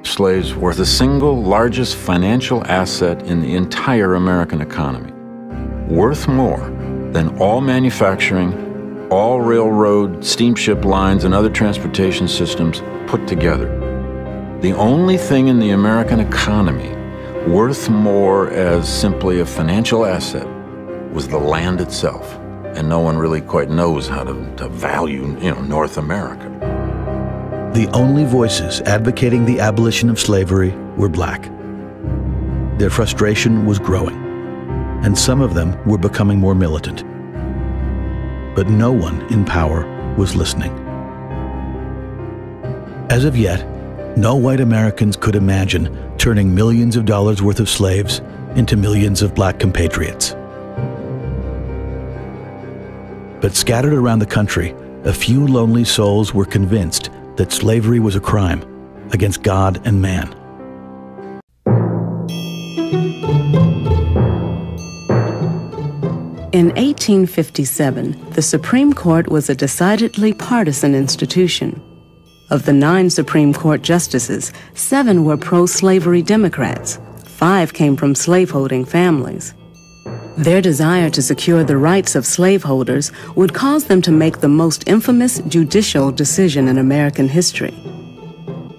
slaves were the single largest financial asset in the entire American economy, worth more than all manufacturing, all railroad, steamship lines, and other transportation systems put together. The only thing in the American economy worth more as simply a financial asset was the land itself, and no one really quite knows how to value, North America. The only voices advocating the abolition of slavery were black. Their frustration was growing, and some of them were becoming more militant. But no one in power was listening. As of yet, no white Americans could imagine turning millions of dollars worth of slaves into millions of black compatriots. But scattered around the country, a few lonely souls were convinced that slavery was a crime against God and man. In 1857, the Supreme Court was a decidedly partisan institution. Of the 9 Supreme Court justices, 7 were pro-slavery Democrats. 5 came from slaveholding families. Their desire to secure the rights of slaveholders would cause them to make the most infamous judicial decision in American history.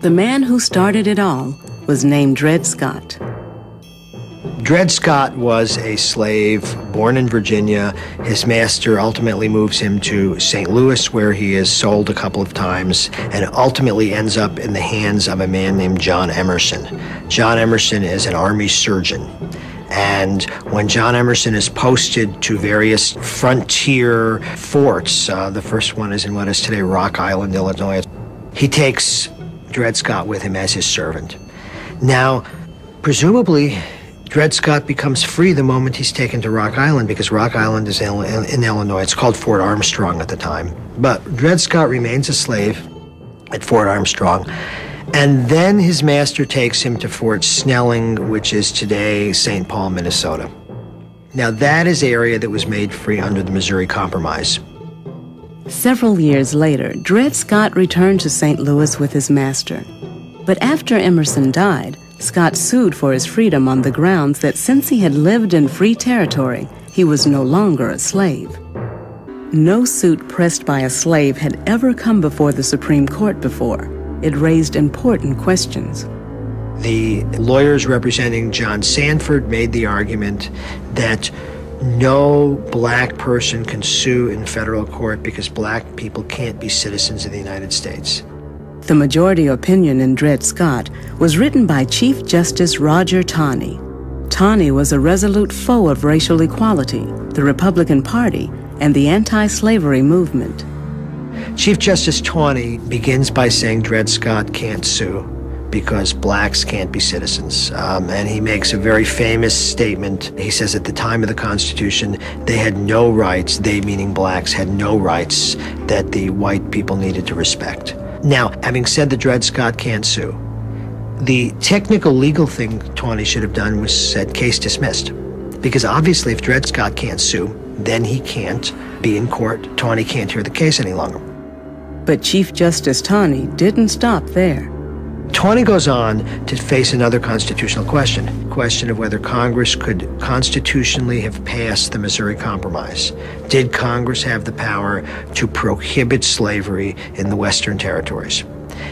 The man who started it all was named Dred Scott. Dred Scott was a slave born in Virginia. His master ultimately moves him to St. Louis, where he is sold a couple of times and ultimately ends up in the hands of a man named John Emerson. John Emerson is an army surgeon. And when John Emerson is posted to various frontier forts, the first one is in what is today Rock Island, Illinois, he takes Dred Scott with him as his servant. Now, presumably, Dred Scott becomes free the moment he's taken to Rock Island, because Rock Island is in Illinois. It's called Fort Armstrong at the time. But Dred Scott remains a slave at Fort Armstrong. And then his master takes him to Fort Snelling, which is today St. Paul, Minnesota. Now, that is the area that was made free under the Missouri Compromise. Several years later, Dred Scott returned to St. Louis with his master. But after Emerson died, Scott sued for his freedom on the grounds that since he had lived in free territory, he was no longer a slave. No suit pressed by a slave had ever come before the Supreme Court before. It raised important questions. The lawyers representing John Sanford made the argument that no black person can sue in federal court because black people can't be citizens of the United States. The majority opinion in Dred Scott was written by Chief Justice Roger Taney. Taney was a resolute foe of racial equality, the Republican Party, and the anti-slavery movement. Chief Justice Taney begins by saying Dred Scott can't sue because blacks can't be citizens. And he makes a very famous statement. He says at the time of the Constitution, they had no rights, they meaning blacks, had no rights that the white people needed to respect. Now, having said that Dred Scott can't sue, the technical legal thing Taney should have done was said case dismissed. Because obviously if Dred Scott can't sue, then he can't be in court. Taney can't hear the case any longer. But Chief Justice Taney didn't stop there. Taney goes on to face another constitutional question of whether Congress could constitutionally have passed the Missouri Compromise. Did Congress have the power to prohibit slavery in the Western territories?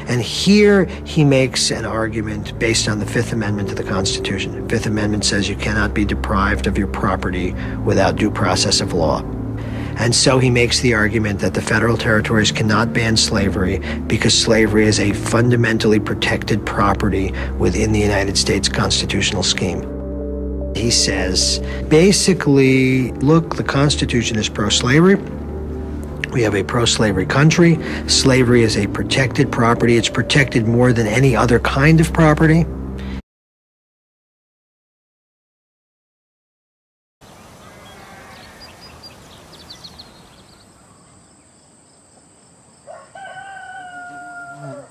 And here he makes an argument based on the Fifth Amendment to the Constitution. The Fifth Amendment says you cannot be deprived of your property without due process of law. And so he makes the argument that the federal territories cannot ban slavery because slavery is a fundamentally protected property within the United States constitutional scheme. He says, basically, look, the Constitution is pro-slavery. We have a pro-slavery country. Slavery is a protected property. It's protected more than any other kind of property.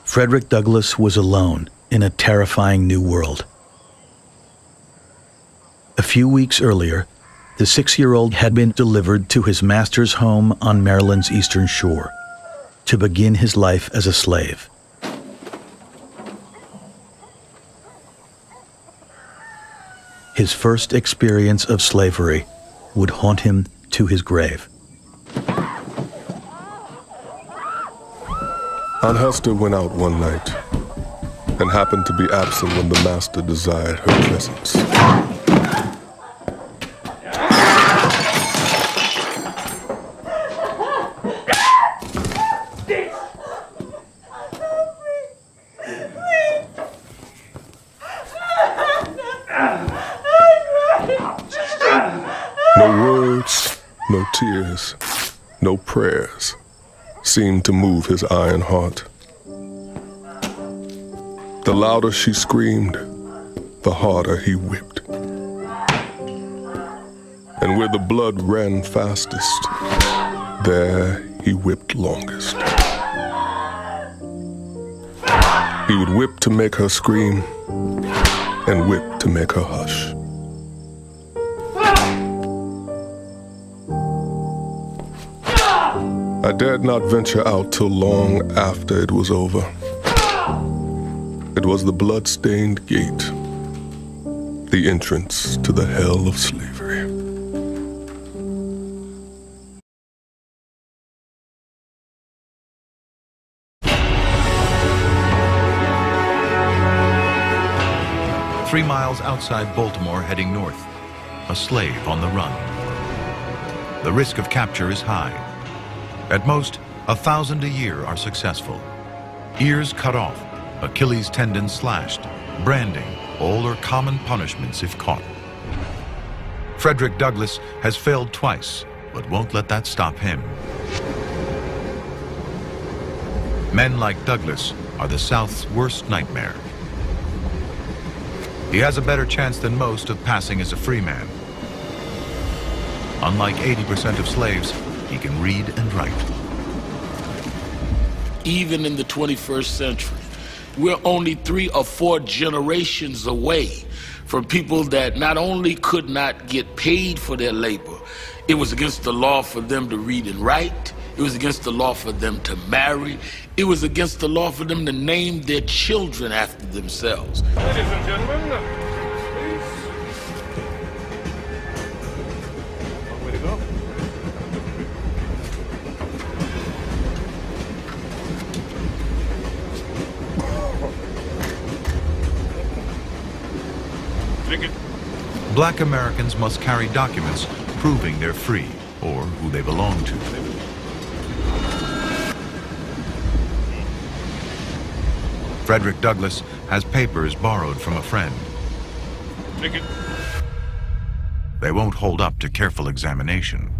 Frederick Douglass was alone in a terrifying new world. A few weeks earlier, the 6-year-old had been delivered to his master's home on Maryland's eastern shore to begin his life as a slave. His first experience of slavery would haunt him to his grave. Aunt Hester went out one night and happened to be absent when the master desired her presence. No words, no tears, no prayers seemed to move his iron heart. The louder she screamed, the harder he whipped. And where the blood ran fastest, there he whipped longest. He would whip to make her scream and whip to make her hush. I dared not venture out till long after it was over. It was the blood-stained gate, the entrance to the hell of slavery. Three miles outside Baltimore, heading north, a slave on the run. The risk of capture is high. At most, 1,000 a year are successful. Ears cut off, Achilles tendons slashed, branding, all are common punishments if caught. Frederick Douglass has failed twice, but won't let that stop him. Men like Douglass are the South's worst nightmare. He has a better chance than most of passing as a free man. Unlike 80% of slaves, he can read and write. Even in the 21st century, we're only 3 or 4 generations away from people that not only could not get paid for their labor, it was against the law for them to read and write, it was against the law for them to marry, it was against the law for them to name their children after themselves. Ladies and gentlemen, please. Long way to go. Black Americans must carry documents proving they're free or who they belong to. Frederick Douglass has papers borrowed from a friend. They won't hold up to careful examination.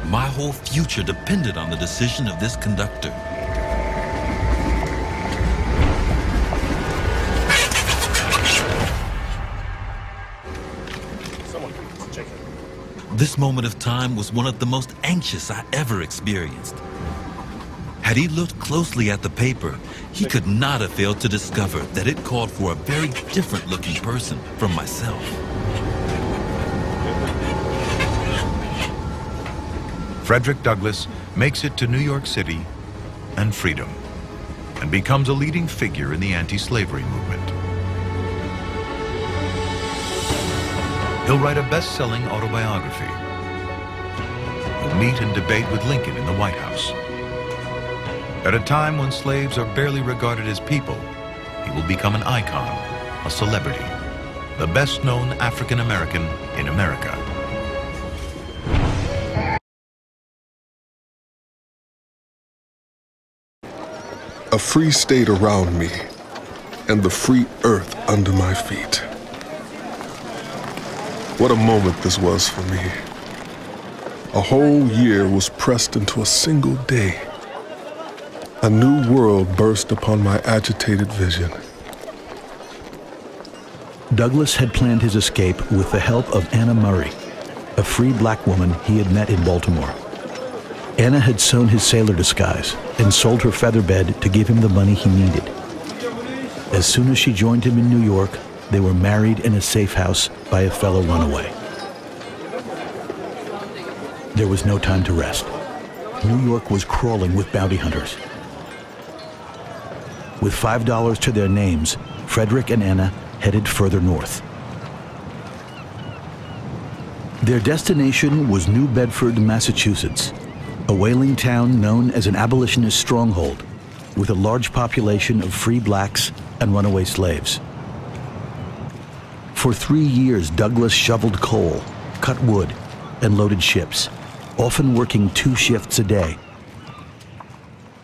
My whole future depended on the decision of this conductor. This moment of time was one of the most anxious I ever experienced. Had he looked closely at the paper, he could not have failed to discover that it called for a very different looking person from myself. Frederick Douglass makes it to New York City and freedom, and becomes a leading figure in the anti-slavery movement. He'll write a best-selling autobiography. He'll meet and debate with Lincoln in the White House. At a time when slaves are barely regarded as people, he will become an icon, a celebrity, the best-known African-American in America. A free state around me, and the free earth under my feet. What a moment this was for me. A whole year was pressed into a single day. A new world burst upon my agitated vision. Douglass had planned his escape with the help of Anna Murray, a free black woman he had met in Baltimore. Anna had sewn his sailor disguise and sold her feather bed to give him the money he needed. As soon as she joined him in New York, they were married in a safe house by a fellow runaway. There was no time to rest. New York was crawling with bounty hunters. With $5 to their names, Frederick and Anna headed further north. Their destination was New Bedford, Massachusetts, a whaling town known as an abolitionist stronghold with a large population of free blacks and runaway slaves. For 3 years, Douglas shoveled coal, cut wood, and loaded ships, often working 2 shifts a day.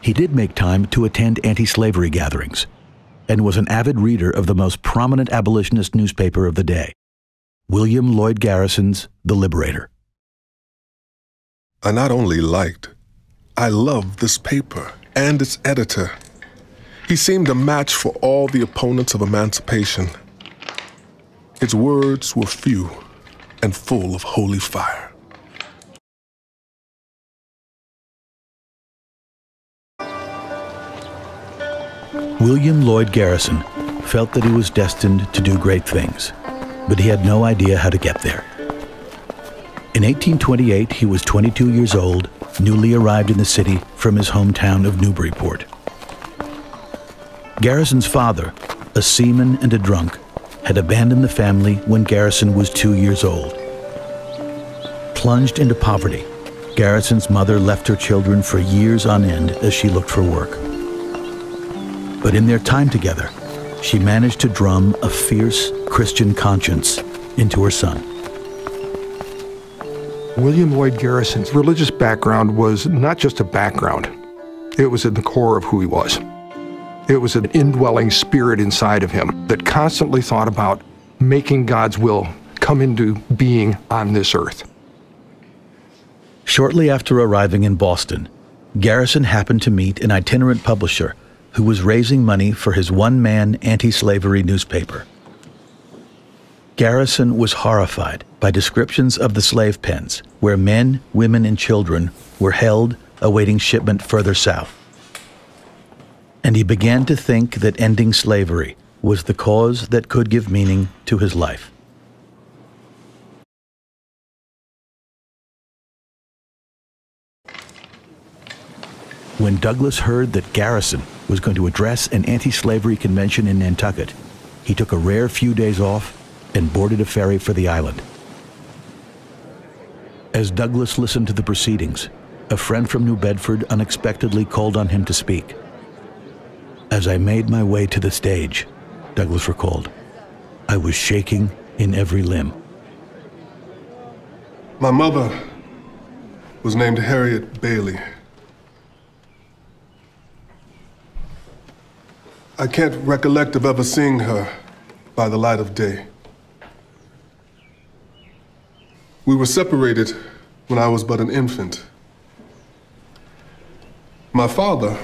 He did make time to attend anti-slavery gatherings and was an avid reader of the most prominent abolitionist newspaper of the day, William Lloyd Garrison's The Liberator. I not only liked, I loved this paper and its editor. He seemed a match for all the opponents of emancipation. Its words were few and full of holy fire. William Lloyd Garrison felt that he was destined to do great things, but he had no idea how to get there. In 1828, he was 22 years old, newly arrived in the city from his hometown of Newburyport. Garrison's father, a seaman and a drunk, had abandoned the family when Garrison was 2 years old. Plunged into poverty, Garrison's mother left her children for years on end as she looked for work. But in their time together, she managed to drum a fierce Christian conscience into her son. William Lloyd Garrison's religious background was not just a background. It was at the core of who he was. It was an indwelling spirit inside of him that constantly thought about making God's will come into being on this earth. Shortly after arriving in Boston, Garrison happened to meet an itinerant publisher who was raising money for his one-man anti-slavery newspaper. Garrison was horrified by descriptions of the slave pens where men, women, and children were held awaiting shipment further south. And he began to think that ending slavery was the cause that could give meaning to his life. When Douglas heard that Garrison was going to address an anti-slavery convention in Nantucket, he took a rare few days off and boarded a ferry for the island. As Douglas listened to the proceedings, a friend from New Bedford unexpectedly called on him to speak. As I made my way to the stage, Douglas recalled, I was shaking in every limb. My mother was named Harriet Bailey. I can't recollect of ever seeing her by the light of day. We were separated when I was but an infant. My father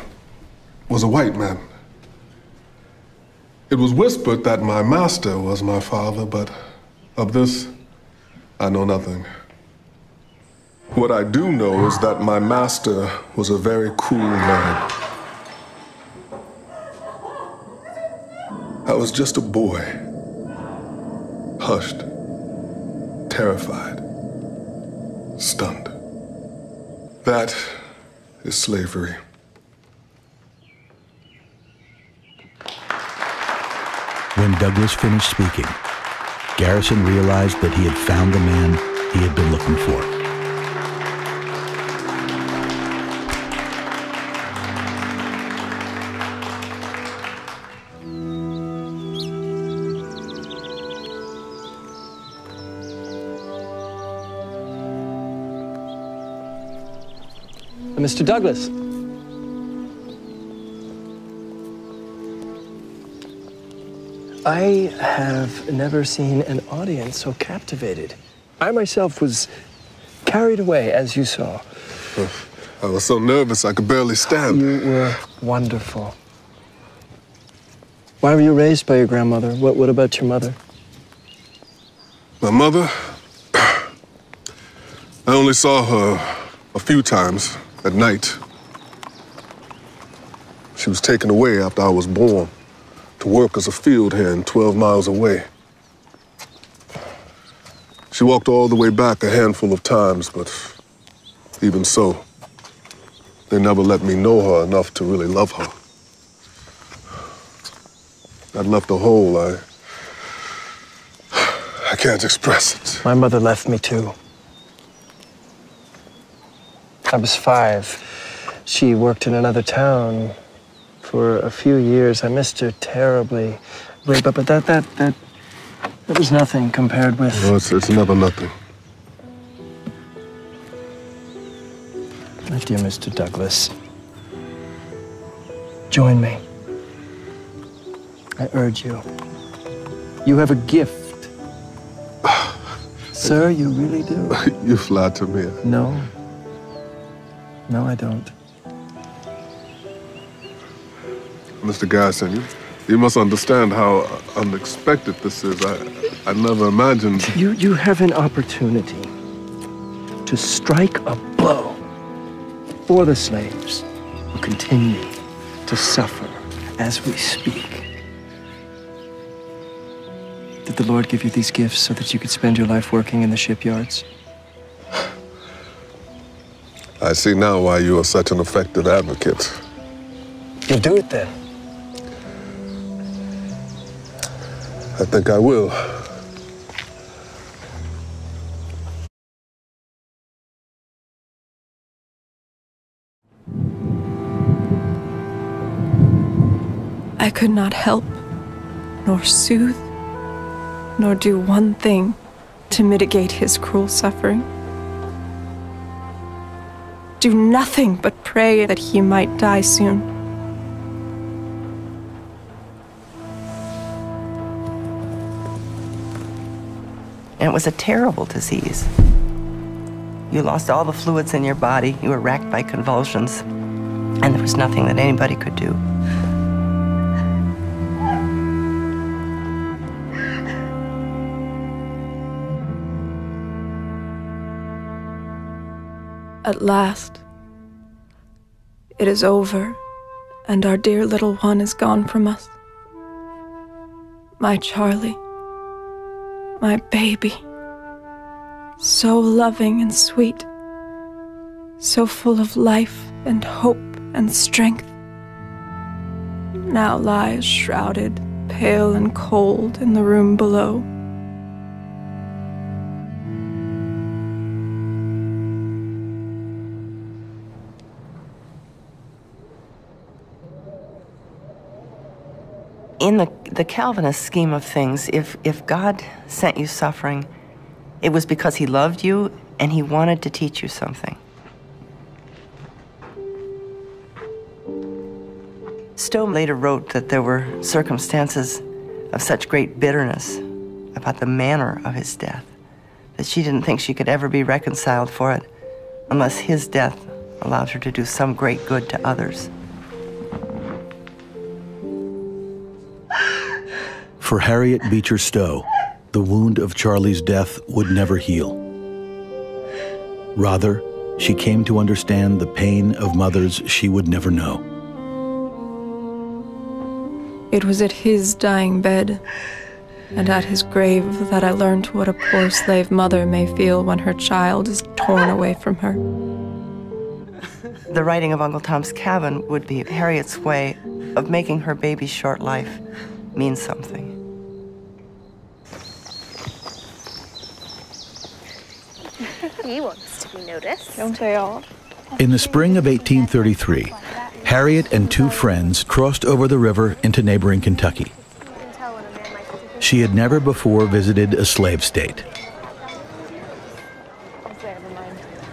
was a white man. It was whispered that my master was my father, but of this, I know nothing. What I do know is that my master was a very cruel man. I was just a boy, hushed, terrified, stunned. That is slavery. When Douglas finished speaking, Garrison realized that he had found the man he had been looking for. Mr. Douglas. I have never seen an audience so captivated. I myself was carried away, as you saw. I was so nervous I could barely stand. You were wonderful. Why were you raised by your grandmother? What about your mother? My mother? I only saw her a few times at night. She was taken away after I was born to to work as a field hand 12 miles away. She walked all the way back a handful of times, but even so, they never let me know her enough to really love her. That left a hole I can't express it. My mother left me too. I was 5. She worked in another town for a few years. I missed her terribly. But that was nothing compared with... No, it's never nothing. My dear Mr. Douglas, join me. I urge you. You have a gift. Sir, you really do. You flatter me. No. No, I don't. Mr. Garrison, you must understand how unexpected this is. I never imagined... You have an opportunity to strike a blow for the slaves who continue to suffer as we speak. Did the Lord give you these gifts so that you could spend your life working in the shipyards? I see now why you are such an effective advocate. You do it then. I think I will. I could not help, nor soothe, nor do one thing to mitigate his cruel suffering. Do nothing but pray that he might die soon. And it was a terrible disease. You lost all the fluids in your body, you were racked by convulsions, and there was nothing that anybody could do. At last, it is over, and our dear little one is gone from us. My Charlie, my baby, so loving and sweet, so full of life and hope and strength, now lies shrouded, pale and cold in the room below. In the Calvinist scheme of things, if God sent you suffering, it was because he loved you and he wanted to teach you something. Stowe later wrote that there were circumstances of such great bitterness about the manner of his death that she didn't think she could ever be reconciled for it unless his death allowed her to do some great good to others. For Harriet Beecher Stowe, the wound of Charlie's death would never heal. Rather, she came to understand the pain of mothers she would never know. It was at his dying bed and at his grave that I learned what a poor slave mother may feel when her child is torn away from her. The writing of Uncle Tom's Cabin would be Harriet's way of making her baby's short life mean something. He wants to be noticed. Don't they all? In the spring of 1833, Harriet and 2 friends crossed over the river into neighboring Kentucky. She had never before visited a slave state.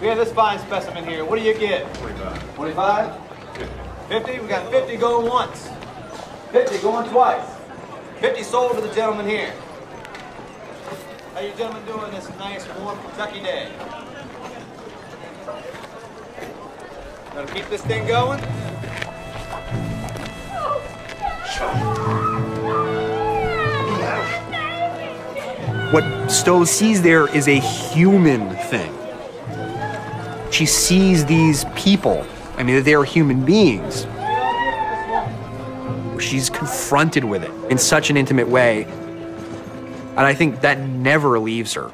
We have this fine specimen here. What do you get? 25. 25? 50? We got 50 going once. 50 going twice. 50 sold to the gentleman here. How you gentlemen doing this nice, warm Kentucky day? Gonna keep this thing going? What Stowe sees there is a human thing. She sees these people. I mean, they are human beings. She's confronted with it in such an intimate way. And I think that never leaves her.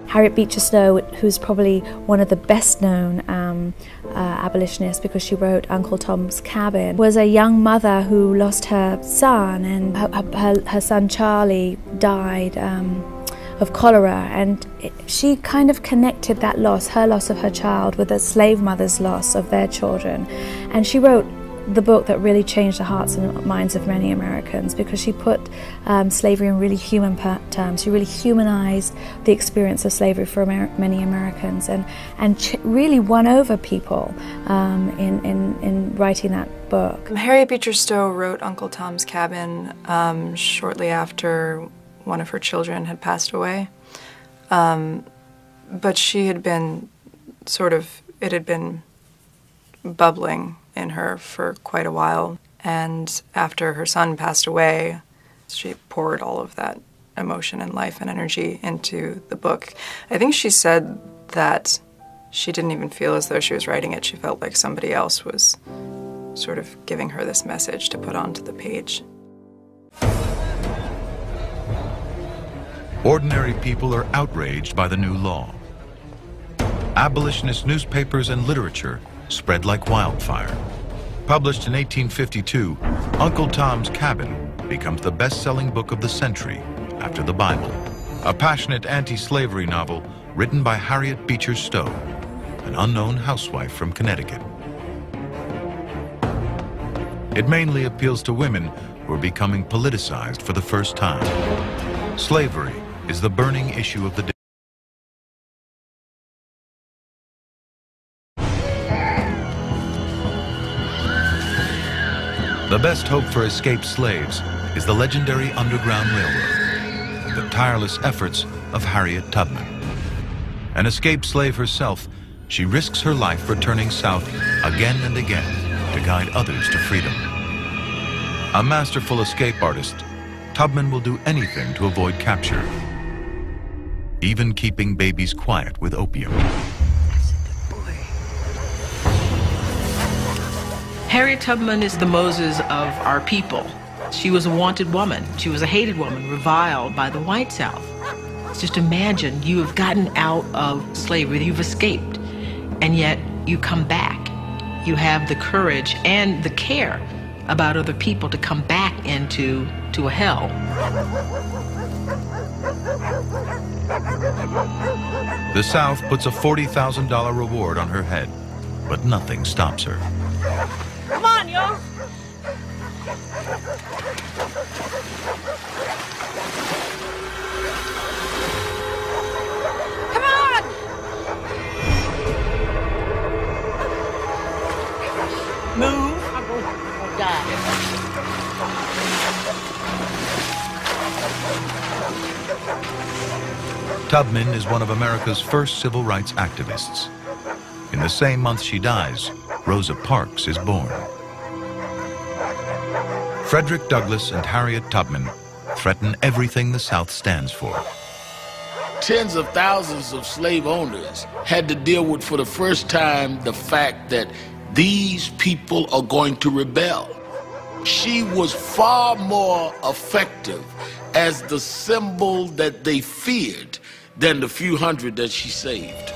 Harriet Beecher Stowe, who's probably one of the best-known abolitionists because she wrote Uncle Tom's Cabin, was a young mother who lost her son, and her son Charlie died of cholera, and she kind of connected that loss, her loss of her child, with a slave mother's loss of their children. And she wrote the book that really changed the hearts and minds of many Americans, because she put slavery in really human terms. She really humanized the experience of slavery for many Americans, and really won over people in writing that book. Harriet Beecher Stowe wrote Uncle Tom's Cabin shortly after one of her children had passed away. But she had been it had been bubbling in her for quite a while. And after her son passed away, she poured all of that emotion and life and energy into the book. I think she said that she didn't even feel as though she was writing it. She felt like somebody else was sort of giving her this message to put onto the page. Ordinary people are outraged by the new law. Abolitionist newspapers and literature spread like wildfire. Published in 1852, Uncle Tom's Cabin becomes the best-selling book of the century after the Bible, a passionate anti-slavery novel written by Harriet Beecher Stowe, an unknown housewife from Connecticut. It mainly appeals to women who are becoming politicized for the first time. Slavery is the burning issue of the day. The best hope for escaped slaves is the legendary Underground Railroad and the tireless efforts of Harriet Tubman. An escaped slave herself, she risks her life returning south again and again to guide others to freedom. A masterful escape artist, Tubman will do anything to avoid capture, even keeping babies quiet with opium. Harriet Tubman is the Moses of our people. She was a wanted woman. She was a hated woman, reviled by the white South. Just imagine you have gotten out of slavery, you've escaped, and yet you come back. You have the courage and the care about other people to come back into a hell. The South puts a $40,000 reward on her head, but nothing stops her. Come on, y'all. Come on! Move. I'm gonna die. Tubman is one of America's first civil rights activists. In the same month she dies, Rosa Parks is born. Frederick Douglass and Harriet Tubman threaten everything the South stands for. Tens of thousands of slave owners had to deal with, for the first time, the fact that these people are going to rebel. She was far more effective as the symbol that they feared than the few hundred that she saved.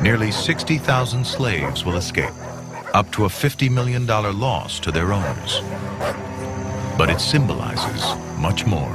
Nearly 60,000 slaves will escape, up to a $50 million loss to their owners. But it symbolizes much more.